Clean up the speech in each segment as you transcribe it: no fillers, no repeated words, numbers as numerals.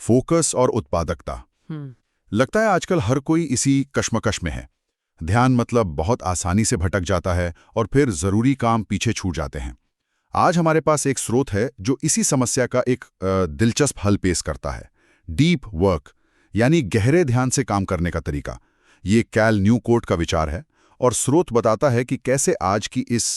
Focus और उत्पादकता। लगता है आजकल हर कोई इसी कश्मकश में है। ध्यान मतलब बहुत आसानी से भटक जाता है और फिर जरूरी काम पीछे छूट जाते हैं। आज हमारे पास एक स्रोत है जो इसी समस्या का एक दिलचस्प हल पेश करता है। डीप वर्क यानी गहरे ध्यान से काम करने का तरीका। ये कैल न्यूपोर्ट का विचार है और स्रोत बताता है कि कैसे आज की इस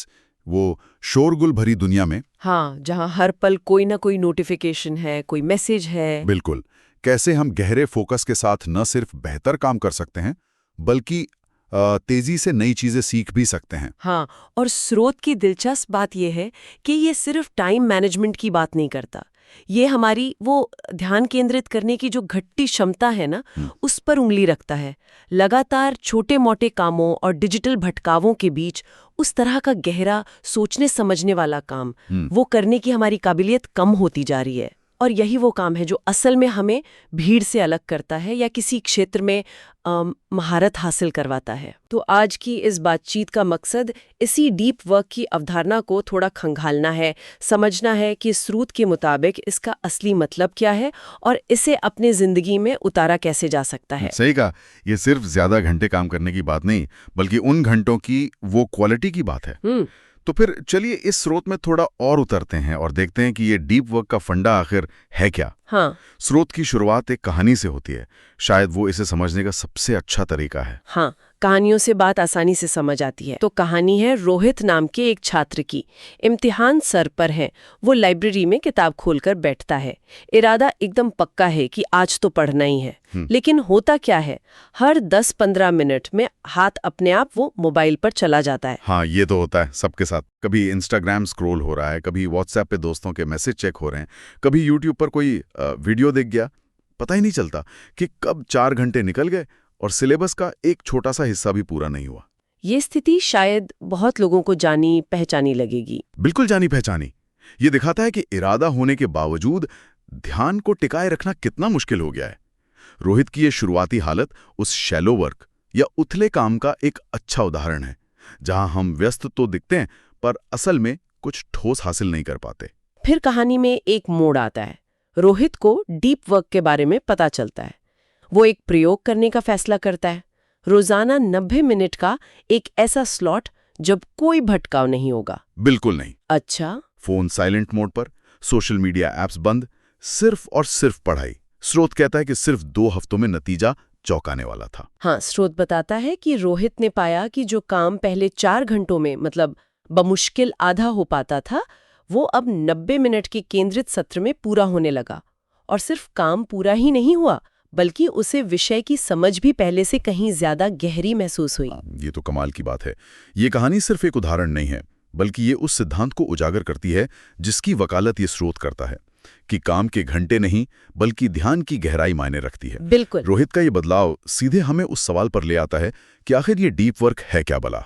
शोरगुल भरी दुनिया में, हाँ, जहाँ हर पल कोई ना कोई नोटिफिकेशन है, कोई मैसेज है, बिल्कुल, कैसे हम गहरे फोकस के साथ न सिर्फ बेहतर काम कर सकते हैं बल्कि तेजी से नई चीजें सीख भी सकते हैं। हाँ, और स्रोत की दिलचस्प बात यह है कि ये सिर्फ टाइम मैनेजमेंट की बात नहीं करता। ये हमारी वो ध्यान केंद्रित करने की जो घटती क्षमता है ना, उस पर उंगली रखता है। लगातार छोटे मोटे कामों और डिजिटल भटकावों के बीच उस तरह का गहरा सोचने समझने वाला काम वो करने की हमारी काबिलियत कम होती जा रही है। और यही वो काम है जो असल में हमें भीड़ से अलग करता है या किसी क्षेत्र में महारत हासिल करवाता है। तो आज की इस बातचीत का मकसद इसी डीप वर्क की अवधारणा को थोड़ा खंगालना है, समझना है कि स्रोत के मुताबिक इसका असली मतलब क्या है और इसे अपने जिंदगी में उतारा कैसे जा सकता है। सही कहा, ये सिर्फ ज्यादा घंटे काम करने की बात नहीं बल्कि उन घंटों की वो क्वालिटी की बात है। तो फिर चलिए इस स्रोत में थोड़ा और उतरते हैं और देखते हैं कि ये डीप वर्क का फंडा आखिर है क्या। हाँ। स्रोत की शुरुआत एक कहानी से होती है। शायद वो इसे समझने का सबसे अच्छा तरीका है। हाँ, कहानियों से बात आसानी से समझ आती है। तो कहानी है रोहित नाम के एक छात्र की। इम्तिहान सर पर है। वो लाइब्रेरी में किताब खोलकर बैठता है। इरादा एकदम पक्का है कि आज तो पढ़ना ही है। लेकिन होता क्या है, हर 10-15 मिनट में हाथ अपने आप वो मोबाइल पर चला जाता है। हाँ, ये तो होता है सबके साथ। कभी इंस्टाग्राम स्क्रॉल हो रहा है, कभी व्हाट्सएप पे दोस्तों के मैसेज चेक हो रहे हैं, कभी यूट्यूब पर कोई वीडियो देख गया। पता ही नहीं चलता कि कब 4 घंटे निकल गए और सिलेबस का एक छोटा सा हिस्सा भी पूरा नहीं हुआ। ये स्थिति शायद बहुत लोगों को जानी पहचानी लगेगी। बिल्कुल जानी पहचानी। ये दिखाता है कि इरादा होने के बावजूद ध्यान को टिकाए रखना कितना मुश्किल हो गया है। रोहित की ये शुरुआती हालत उस शैलो वर्क या उथले काम का एक अच्छा उदाहरण है, जहां हम व्यस्त तो दिखते हैं पर असल में कुछ ठोस हासिल नहीं कर पाते। फिर कहानी में एक मोड़ आता है। रोहित को डीप वर्क के बारे में पता चलता है। वो एक प्रयोग करने का फैसला करता है। रोजाना 90 मिनट का एक ऐसा स्लॉट जब कोई भटकाव नहीं होगा। बिल्कुल नहीं। अच्छा। फोन साइलेंट मोड पर, सोशल मीडिया ऐप्स बंद, सिर्फ और सिर्फ पढ़ाई। स्रोत कहता है कि सिर्फ 2 हफ्तों में नतीजा चौंकाने वाला था। हाँ, स्रोत बताता है कि रोहित ने पाया कि जो काम पहले 4 घंटों में मतलब बमुश्किल आधा हो पाता था, वो अब 90 मिनट के केंद्रित सत्र में पूरा होने लगा। और सिर्फ काम पूरा ही नहीं हुआ बल्कि उसे विषय की समझ भी पहले से कहीं ज्यादा गहरी महसूस हुई। ये तो कमाल की बात है। ये कहानी सिर्फ एक उदाहरण नहीं है बल्कि ये उस सिद्धांत को उजागर करती है जिसकी वकालत ये स्रोत करता है कि काम के घंटे नहीं बल्कि ध्यान की गहराई मायने रखती है। बिल्कुल। रोहित का ये बदलाव सीधे हमें उस सवाल पर ले आता है कि आखिर ये डीप वर्क है क्या भला।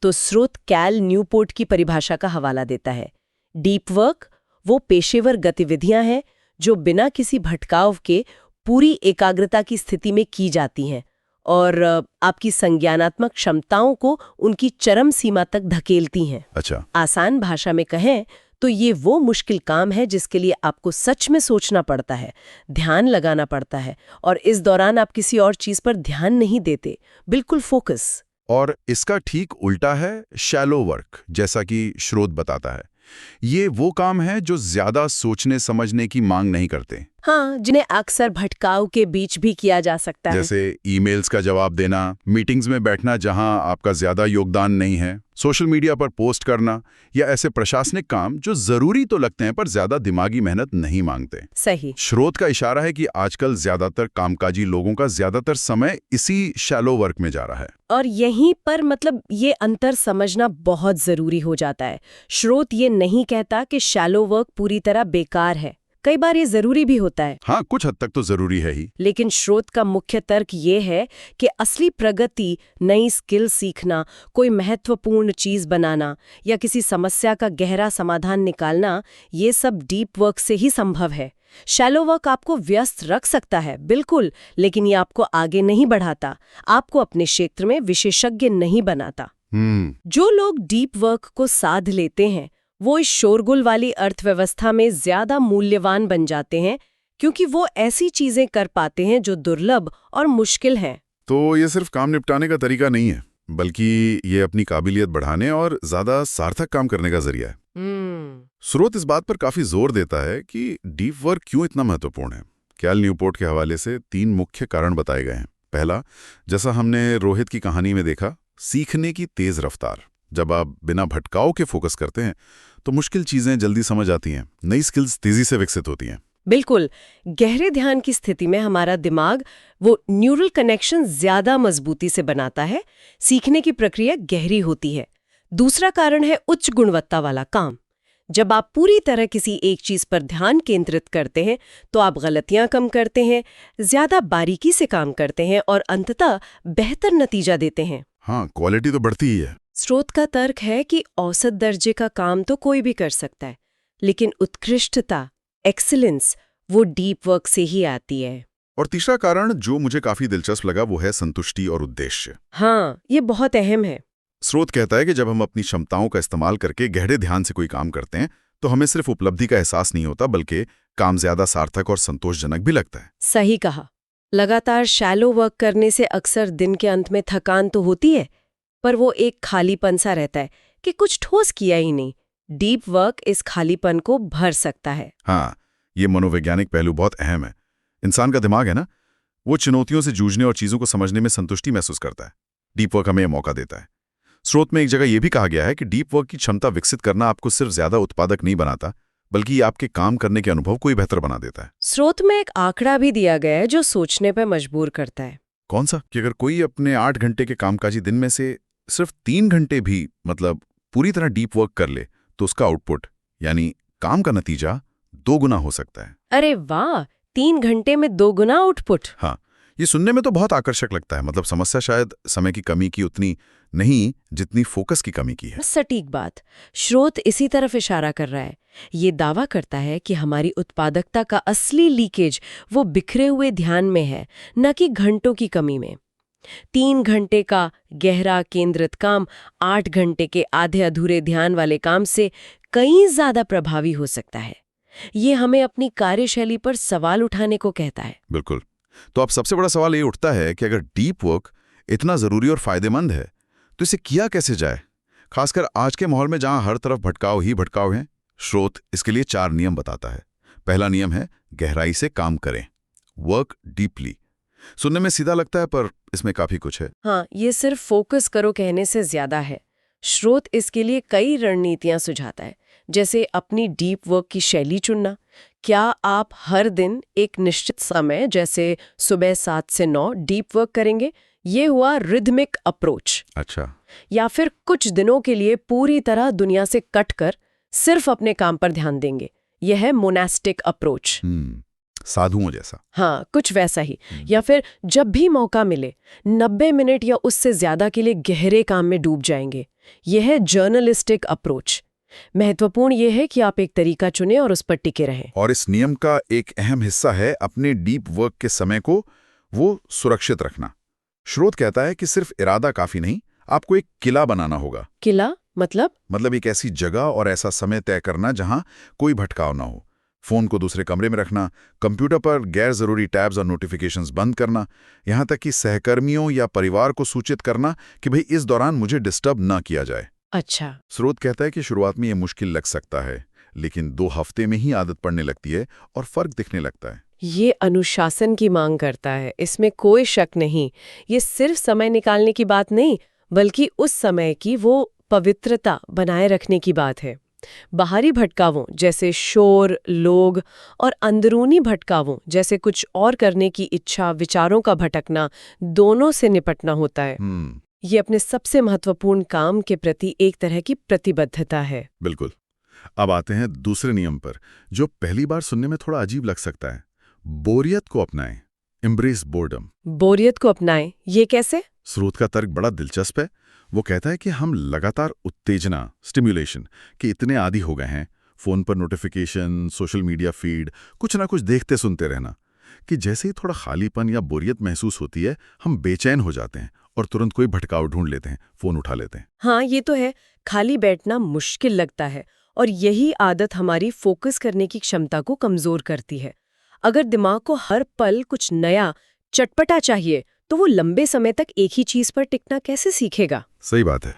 तो स्रोत कैल न्यूपोर्ट की परिभाषा का हवाला देता है। डीप वर्क वो पेशेवर गतिविधियां हैं जो बिना किसी भटकाव के पूरी एकाग्रता की स्थिति में की जाती हैं और आपकी संज्ञानात्मक क्षमताओं को उनकी चरम सीमा तक धकेलती हैं। अच्छा। आसान भाषा में कहें तो ये वो मुश्किल काम है जिसके लिए आपको सच में सोचना पड़ता है, ध्यान लगाना पड़ता है और इस दौरान आप किसी और चीज पर ध्यान नहीं देते, बिल्कुल फोकस। और इसका ठीक उल्टा है शैलो वर्क, जैसा कि स्रोत बताता है। ये वो काम है जो ज्यादा सोचने समझने की मांग नहीं करते। हाँ, जिन्हें अक्सर भटकाव के बीच भी किया जा सकता है। जैसे ईमेल्स का जवाब देना, मीटिंग्स में बैठना जहां आपका ज्यादा योगदान नहीं है, सोशल मीडिया पर पोस्ट करना या ऐसे प्रशासनिक काम जो जरूरी तो लगते हैं पर ज्यादा दिमागी मेहनत नहीं मांगते। सही। स्रोत का इशारा है कि आजकल ज्यादातर कामकाजी लोगों का ज्यादातर समय इसी शैलो वर्क में जा रहा है। और यहीं पर मतलब ये अंतर समझना बहुत जरूरी हो जाता है। स्रोत ये नहीं कहता कि शैलो वर्क पूरी तरह बेकार है, कई बार ये जरूरी भी होता है। हाँ, कुछ हद तक तो जरूरी है ही। लेकिन स्रोत का मुख्य तर्क ये है कि असली प्रगति, नई स्किल सीखना, कोई महत्वपूर्ण चीज बनाना या किसी समस्या का गहरा समाधान निकालना, ये सब डीप वर्क से ही संभव है। शैलो वर्क आपको व्यस्त रख सकता है, बिल्कुल, लेकिन ये आपको आगे नहीं बढ़ाता, आपको अपने क्षेत्र में विशेषज्ञ नहीं बनाता। जो लोग डीप वर्क को साध लेते हैं वो इस शोरगुल वाली अर्थव्यवस्था में ज्यादा मूल्यवान बन जाते हैं क्योंकि वो ऐसी चीजें कर पाते हैं जो दुर्लभ और मुश्किल हैं। तो ये सिर्फ काम निपटाने का तरीका नहीं है, बल्कि ये अपनी काबिलियत बढ़ाने और ज्यादा सार्थक काम करने का जरिया है। स्रोत इस बात पर काफी जोर देता है कि डीप वर्क क्यों इतना महत्वपूर्ण है। कैल न्यूपोर्ट के हवाले से 3 मुख्य कारण बताए गए हैं। पहला, जैसा हमने रोहित की कहानी में देखा, सीखने की तेज रफ्तार। जब आप बिना भटकाव के फोकस करते हैं तो मुश्किल चीजें जल्दी समझ आती हैं, नई स्किल्स तेजी से विकसित होती हैं। बिल्कुल, गहरे ध्यान की स्थिति में हमारा दिमाग वो न्यूरल कनेक्शन ज्यादा मजबूती से बनाता है, सीखने की प्रक्रिया गहरी होती है। दूसरा कारण है उच्च गुणवत्ता वाला काम। जब आप पूरी तरह किसी एक चीज पर ध्यान केंद्रित करते हैं तो आप गलतियां कम करते हैं, ज्यादा बारीकी से काम करते हैं और अंततः बेहतर नतीजा देते हैं। हाँ, क्वालिटी तो बढ़ती ही है। स्रोत का तर्क है कि औसत दर्जे का काम तो कोई भी कर सकता है, लेकिन उत्कृष्टता, एक्सीलेंस, वो डीप वर्क से ही आती है। और तीसरा कारण जो मुझे काफी दिलचस्प लगा वो है संतुष्टि और उद्देश्य। हाँ, ये बहुत अहम है। स्रोत कहता है कि जब हम अपनी क्षमताओं का इस्तेमाल करके गहरे ध्यान से कोई काम करते हैं तो हमें सिर्फ उपलब्धि का एहसास नहीं होता, बल्कि काम ज्यादा सार्थक और संतोषजनक भी लगता है। सही कहा। लगातार शैलो वर्क करने से अक्सर दिन के अंत में थकान तो होती है, पर वो एक खालीपन सा रहता है कि कुछ ठोस किया ही नहीं। डीप वर्क इस खालीपन को भर सकता है। हाँ, ये मनोवैज्ञानिक पहलू बहुत अहम है। इंसान का दिमाग है ना, वो चुनौतियों से जूझने और चीजों को समझने में संतुष्टि महसूस करता है। डीप वर्क हमें यह मौका देता है। स्रोत में एक जगह यह भी कहा गया है कि डीप वर्क की क्षमता विकसित करना आपको सिर्फ ज्यादा उत्पादक नहीं बनाता, बल्कि ये आपके काम करने के अनुभव को ही बेहतर बना देता है। स्रोत में एक आंकड़ा भी दिया गया है जो सोचने पर मजबूर करता है। कौन सा? कि अगर कोई अपने 8 घंटे के कामकाजी दिन में से सिर्फ 3 घंटे भी पूरी तरह डीप वर्क कर ले तो उसका आउटपुट यानी काम का नतीजा 2 गुना हो सकता है। अरे वाह, 3 घंटे में 2 गुना आउटपुट। हाँ, ये सुनने में तो बहुत आकर्षक लगता है। समस्या शायद समय की कमी की उतनी नहीं जितनी फोकस की कमी की है। सटीक बात। स्रोत इसी तरफ इशारा कर रहा है। ये दावा करता है कि हमारी उत्पादकता का असली लीकेज वो बिखरे हुए ध्यान में है, न कि घंटों की कमी में। 3 घंटे का गहरा केंद्रित काम 8 घंटे के आधे अधूरे ध्यान वाले काम से कहीं ज्यादा प्रभावी हो सकता है। ये हमें अपनी कार्यशैली पर सवाल उठाने को कहता है। बिल्कुल। तो अब सबसे बड़ा सवाल ये उठता है कि अगर डीप वर्क इतना जरूरी और फायदेमंद है तो इसे किया कैसे जाए, खासकर आज के माहौल में जहां हर तरफ भटकाव ही भटकाव है। स्रोत इसके लिए 4 नियम बताता है। पहला नियम है गहराई से काम करें, वर्क डीपली। सुनने में सीधा लगता है पर इसमें काफी कुछ है। हाँ, ये सिर्फ फोकस करो कहने से ज्यादा है। स्रोत इसके लिए कई रणनीतियां सुझाता है, जैसे अपनी डीप वर्क की शैली चुनना। क्या आप हर दिन एक निश्चित समय जैसे सुबह 7 से 9 डीप वर्क करेंगे? ये हुआ रिदमिक अप्रोच। अच्छा। या फिर कुछ दिनों के लिए पूरी तरह दुनिया से कट कर सिर्फ अपने काम पर ध्यान देंगे। यह है मोनास्टिक अप्रोच। साधुओं जैसा। हाँ, कुछ वैसा ही। या फिर जब भी मौका मिले 90 मिनट या उससे ज्यादा के लिए गहरे काम में डूब जाएंगे। यह है जर्नलिस्टिक अप्रोच। महत्वपूर्ण यह है कि आप एक तरीका चुनें और उस पर टिके रहें। और इस नियम का एक अहम हिस्सा है अपने डीप वर्क के समय को वो सुरक्षित रखना। स्रोत कहता है कि सिर्फ इरादा काफी नहीं, आपको एक किला बनाना होगा। किला मतलब एक ऐसी जगह और ऐसा समय तय करना जहां कोई भटकाव ना हो। फोन को दूसरे कमरे में रखना, कंप्यूटर पर गैर जरूरी टैब्स और नोटिफिकेशंस बंद करना, यहां तक कि सहकर्मियों या परिवार को सूचित करना कि भाई इस दौरान मुझे डिस्टर्ब ना किया जाए। अच्छा। स्रोत कहता है कि शुरुआत में यह मुश्किल लग सकता है, लेकिन 2 हफ्ते में ही आदत पड़ने लगती है और फर्क दिखने लगता है। ये अनुशासन की मांग करता है, इसमें कोई शक नहीं। ये सिर्फ समय निकालने की बात नहीं, बल्कि उस समय की वो पवित्रता बनाए रखने की बात है। बाहरी भटकावों जैसे शोर, लोग और अंदरूनी भटकावों जैसे कुछ और करने की इच्छा, विचारों का भटकना, दोनों से निपटना होता है। ये अपने सबसे महत्वपूर्ण काम के प्रति एक तरह की प्रतिबद्धता है। बिल्कुल। अब आते हैं दूसरे नियम पर, जो पहली बार सुनने में थोड़ा अजीब लग सकता है। बोरियत को अपनाएं, एम्ब्रेस बोर्डम। बोरियत को अपनाएं, ये कैसे? स्रोत का तर्क बड़ा दिलचस्प है। वो कहता है कि हम लगातार उत्तेजना, स्टिम्युलेशन के इतने आदी हो गए हैं, फोन पर नोटिफिकेशन, सोशल मीडिया फीड, कुछ ना कुछ देखते सुनते रहना, कि जैसे ही थोड़ा खालीपन या बोरियत महसूस होती है हम बेचैन हो जाते हैं और तुरंत कोई भटकाव ढूंढ लेते हैं, फोन उठा लेते हैं। हाँ, ये तो है। खाली बैठना मुश्किल लगता है और यही आदत हमारी फोकस करने की क्षमता को कमजोर करती है। अगर दिमाग को हर पल कुछ नया चटपटा चाहिए तो वो लंबे समय तक एक ही चीज पर टिकना कैसे सीखेगा? सही बात है।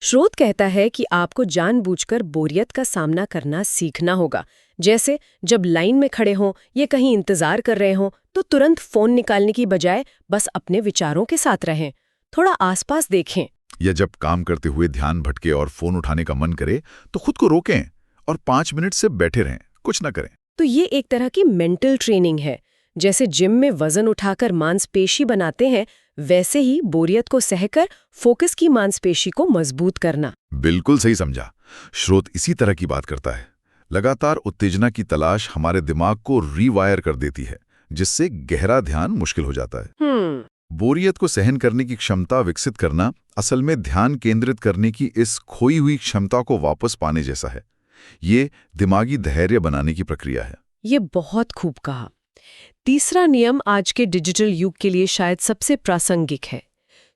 स्रोत कहता है कि आपको जानबूझकर बोरियत का सामना करना सीखना होगा। जैसे जब लाइन में खड़े हों या कहीं इंतजार कर रहे हों तो तुरंत फोन निकालने की बजाय बस अपने विचारों के साथ रहें, थोड़ा आसपास देखें। या जब काम करते हुए ध्यान भटके और फोन उठाने का मन करे तो खुद को रोकें और 5 मिनट से बैठे रहें, कुछ ना करें। तो ये एक तरह की मेंटल ट्रेनिंग है। जैसे जिम में वजन उठाकर मांसपेशी बनाते हैं, वैसे ही बोरियत को सहकर फोकस की मांसपेशी को मजबूत करना। बिल्कुल सही समझा। स्रोत इसी तरह की बात करता है। लगातार उत्तेजना की तलाश हमारे दिमाग को रीवायर कर देती है, जिससे गहरा ध्यान मुश्किल हो जाता है। बोरियत को सहन करने की क्षमता विकसित करना असल में ध्यान केंद्रित करने की इस खोई हुई क्षमता को वापस पाने जैसा है। ये दिमागी धैर्य बनाने की प्रक्रिया है। ये बहुत खूब कहा। तीसरा नियम आज के डिजिटल युग के लिए शायद सबसे प्रासंगिक है।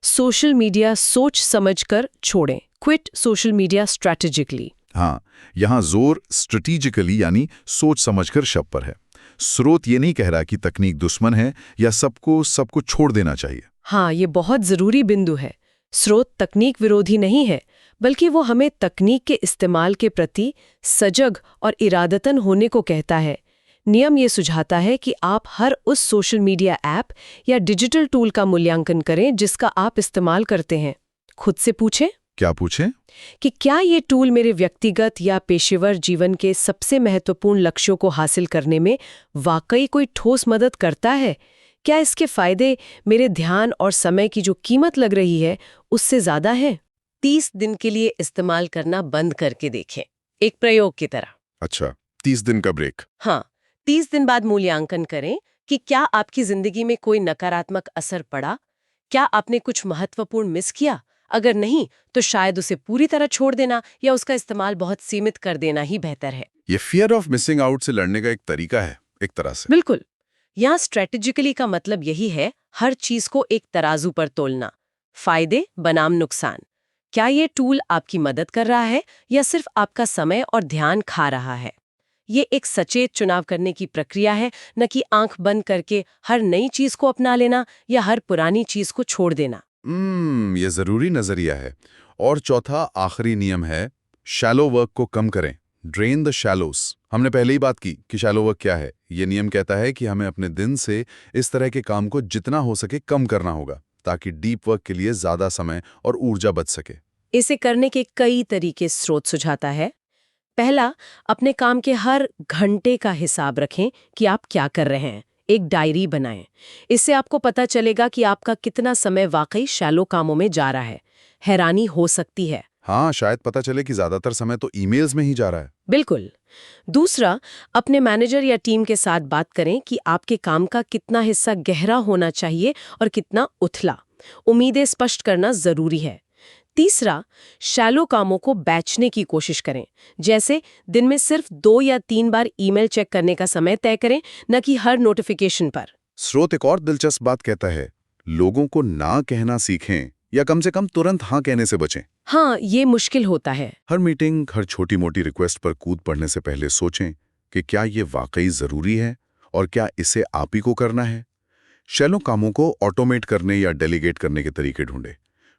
सोशल मीडिया सोच समझकर छोड़ें। Quit social media strategically. हाँ, यहाँ जोर स्ट्रेटेजिकली यानी सोच समझकर शब्द पर है। स्रोत ये नहीं कह रहा कि तकनीक दुश्मन है या सबको छोड़ देना चाहिए। हाँ, ये बहुत जरूरी बिंदु है। स्रोत तकनीक विरोधी नहीं है, बल्कि वो हमें तकनीक के इस्तेमाल के प्रति सजग और इरादतन होने को कहता है। नियम ये सुझाता है कि आप हर उस सोशल मीडिया ऐप या डिजिटल टूल का मूल्यांकन करें जिसका आप इस्तेमाल करते हैं। खुद से पूछें। क्या पूछें? कि क्या ये टूल मेरे व्यक्तिगत या पेशेवर जीवन के सबसे महत्वपूर्ण लक्ष्यों को हासिल करने में वाकई कोई ठोस मदद करता है? क्या इसके फायदे मेरे ध्यान और समय की जो कीमत लग रही है उससे ज्यादा है? 30 दिन के लिए इस्तेमाल करना बंद करके देखें, एक प्रयोग की तरह। अच्छा, 30 दिन का ब्रेक। हाँ, 30 दिन बाद मूल्यांकन करें कि क्या आपकी जिंदगी में कोई नकारात्मक असर पड़ा, क्या आपने कुछ महत्वपूर्ण मिस किया। अगर नहीं तो शायद उसे पूरी तरह छोड़ देना या उसका इस्तेमाल बहुत सीमित कर देना ही बेहतर है। ये फियर ऑफ मिसिंग आउट से लड़ने का एक तरीका है, एक तरह से। बिल्कुल। यहाँ स्ट्रेटेजिकली का मतलब यही है, हर चीज को एक तराजू पर तोलना, फायदे बनाम नुकसान। क्या ये टूल आपकी मदद कर रहा है या सिर्फ आपका समय और ध्यान खा रहा है? ये एक सचेत चुनाव करने की प्रक्रिया है, न कि आंख बंद करके हर नई चीज को अपना लेना या हर पुरानी चीज को छोड़ देना। ये जरूरी नजरिया है। और चौथा आखिरी नियम है, शैलो वर्क को कम करें। Drain the shallows. हमने पहले ही बात की कि शैलो वर्क क्या है। ये नियम कहता है कि हमें अपने दिन से इस तरह के काम को जितना हो सके कम करना होगा, ताकि डीप वर्क के लिए ज्यादा समय और ऊर्जा बच सके। इसे करने के कई तरीके स्रोत सुझाता है। पहला, अपने काम के हर घंटे का हिसाब रखें कि आप क्या कर रहे हैं। एक डायरी बनाएं। इससे आपको पता चलेगा कि आपका कितना समय वाकई शैलो कामों में जा रहा है। हैरानी हो सकती है। हाँ, शायद पता चले कि ज्यादातर समय तो ईमेल्स में ही जा रहा है। बिल्कुल। दूसरा, अपने मैनेजर या टीम के साथ बात करें कि आपके काम का कितना हिस्सा गहरा होना चाहिए और कितना उथला। उम्मीदें स्पष्ट करना जरूरी है। तीसरा, शैलो कामों को बैचने की कोशिश करें। जैसे दिन में सिर्फ 2 या 3 बार ईमेल चेक करने का समय तय करें, न कि हर नोटिफिकेशन पर। स्रोत एक और दिलचस्प बात कहता है, लोगों को ना कहना सीखें या कम से कम तुरंत हाँ कहने से बचें। हाँ, ये मुश्किल होता है। हर मीटिंग, हर छोटी मोटी रिक्वेस्ट पर कूद पड़ने से पहले सोचें कि क्या ये वाकई जरूरी है और क्या इसे आप ही को करना है। शैलो कामों को ऑटोमेट करने या डेलीगेट करने के तरीके ढूंढें।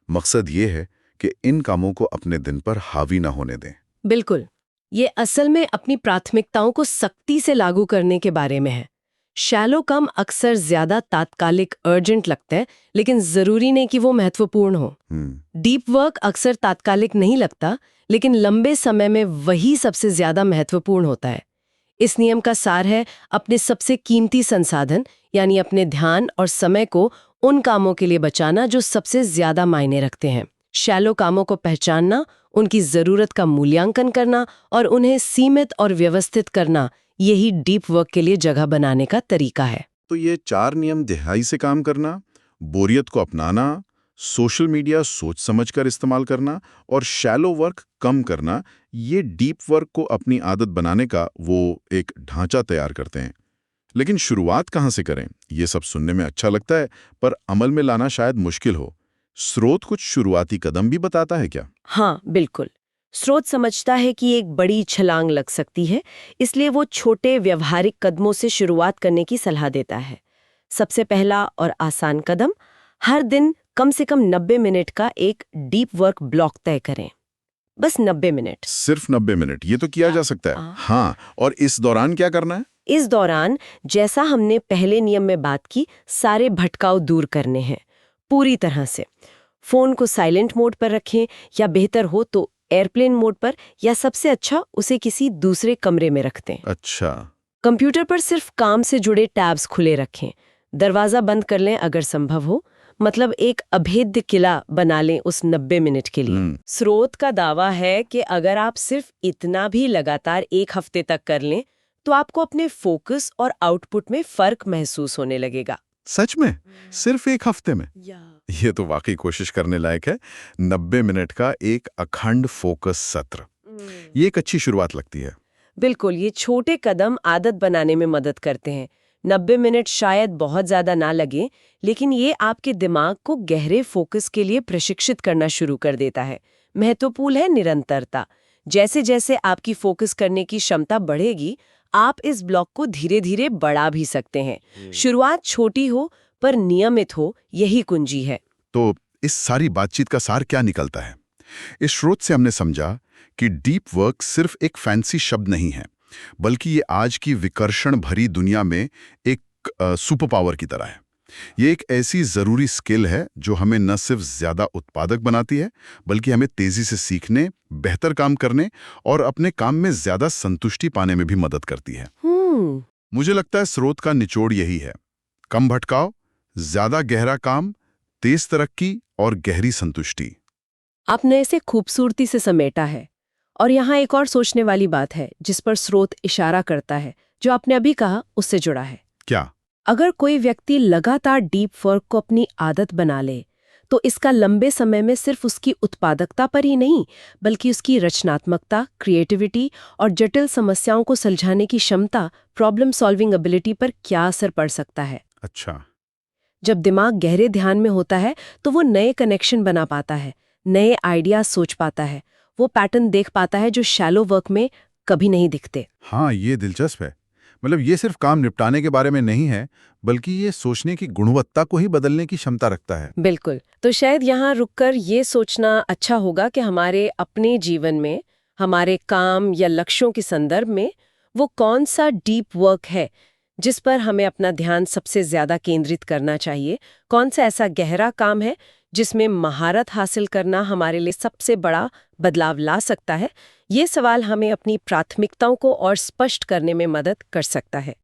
मकसद ये है कि इन कामों को अपने दिन पर हावी ना होने दें। बिल्कुल। ये असल में अपनी प्राथमिकताओं को सख्ती से लागू करने के बारे में है। शैलो काम अक्सर ज्यादा तात्कालिक अर्जेंट लगते हैं, लेकिन जरूरी नहीं कि वो महत्वपूर्ण हो। डीप वर्क अक्सर तात्कालिक नहीं लगता, लेकिन लंबे समय में वही सबसे ज्यादा महत्वपूर्ण होता है। इस नियम का सार है, अपने सबसे कीमती संसाधन यानी अपने ध्यान और समय को उन कामों के लिए बचाना जो सबसे ज्यादा मायने रखते हैं। शैलो कामों को पहचानना, उनकी जरूरत का मूल्यांकन करना और उन्हें सीमित और व्यवस्थित करना, यही डीप वर्क के लिए जगह बनाने का तरीका है। तो ये 4 नियम गहराई से काम करना, बोरियत को अपनाना, सोशल मीडिया सोच समझकर इस्तेमाल करना और शैलो वर्क कम करना, ये डीप वर्क को अपनी आदत बनाने का वो एक ढांचा तैयार करते हैं। लेकिन शुरुआत कहाँ से करें? ये सब सुनने में अच्छा लगता है, पर अमल में लाना शायद मुश्किल हो। स्रोत कुछ शुरुआती कदम भी बताता है क्या? हाँ, बिल्कुल। स्रोत समझता है कि एक बड़ी छलांग लग सकती है, इसलिए वो छोटे व्यवहारिक कदमों से शुरुआत करने की सलाह देता है। सबसे पहला और आसान कदम, हर दिन कम से कम 90 मिनट का एक डीप वर्क ब्लॉक तय करें। बस 90 मिनट। सिर्फ 90 मिनट, ये तो किया जा सकता है। हाँ, और इस दौरान क्या करना है? इस दौरान, जैसा हमने पहले नियम में बात की, सारे भटकाव दूर करने हैं पूरी तरह से। फोन को साइलेंट मोड पर रखें, या बेहतर हो तो एयरप्लेन मोड पर, या सबसे अच्छा उसे किसी दूसरे कमरे में रख दें। अच्छा। कंप्यूटर पर सिर्फ काम से जुड़े टैब्स खुले रखें। दरवाजा बंद कर लें अगर संभव हो, मतलब एक अभेद्य किला बना लें उस 90 मिनट के लिए। स्रोत का दावा है कि अगर आप सिर्फ इतना भी लगातार 1 हफ्ते तक कर लें, तो आपको अपने फोकस और आउटपुट में फर्क महसूस होने लगेगा। सच में? सिर्फ 1 हफ्ते में? ये तो वाकई कोशिश करने लायक है। 90 मिनट का एक अखंड फोकस सत्र, ये एक अच्छी शुरुआत लगती है। बिल्कुल, ये छोटे कदम आदत बनाने में मदद करते हैं। 90 मिनट शायद बहुत ज्यादा ना लगे, लेकिन ये आपके दिमाग को गहरे फोकस के लिए प्रशिक्षित करना शुरू कर देता है। महत्वपूर्ण है निरंतरता। जैसे जैसे आपकी फोकस करने की क्षमता बढ़ेगी, आप इस ब्लॉक को धीरे धीरे बढ़ा भी सकते हैं। शुरुआत छोटी हो पर नियमित हो, यही कुंजी है। तो इस सारी बातचीत का सार क्या निकलता है? इस स्रोत से हमने समझा कि डीप वर्क सिर्फ एक फैंसी शब्द नहीं है, बल्कि ये आज की विकर्षण भरी दुनिया में एक सुपर पावर की तरह है। ये एक ऐसी ज़रूरी स्किल है जो हमें न सिर्फ ज़्यादा उत्पादक बनाती है, बल्कि हमें तेज़ी से सीखने, बेहतर काम करने और अपने काम में ज़्यादा संतुष्टि पाने में भी मदद करती है। मुझे लगता है स्रोत का निचोड़ यही है: कम भटकाव, ज़्यादा गहरा काम, तेज तरक्की और गहरी संतुष्टि। आपने इसे खूबसूरती से समेटा है। और यहाँ एक और सोचने वाली बात है जिस पर स्रोत इशारा करता है, जो आपने अभी कहा उससे जुड़ा है। क्या? अगर कोई व्यक्ति लगातार डीप वर्क को अपनी आदत बना ले, तो इसका लंबे समय में सिर्फ उसकी उत्पादकता पर ही नहीं, बल्कि उसकी रचनात्मकता, क्रिएटिविटी और जटिल समस्याओं को सुलझाने की क्षमता, प्रॉब्लम सॉल्विंग एबिलिटी पर क्या असर पड़ सकता है। अच्छा। जब दिमाग गहरे ध्यान में होता है, तो वो नए कनेक्शन बना पाता है, नए आइडियाज सोच पाता है, वो पैटर्न देख पाता है जो शैलो वर्क में कभी नहीं दिखते। हाँ, ये दिलचस्प है। मतलब ये सिर्फ काम निपटाने के बारे में नहीं है, बल्कि ये सोचने की गुणवत्ता को ही बदलने की क्षमता रखता है। बिल्कुल। तो शायद यहाँ रुककर ये सोचना अच्छा होगा कि हमारे अपने जीवन में, हमारे काम या लक्ष्यों के संदर्भ में, वो कौन सा डीप वर्क है जिस पर हमें अपना ध्यान सबसे ज्यादा केंद्रित करना चाहिए। कौन सा ऐसा गहरा काम है जिसमें महारत हासिल करना हमारे लिए सबसे बड़ा बदलाव ला सकता है। ये सवाल हमें अपनी प्राथमिकताओं को और स्पष्ट करने में मदद कर सकता है।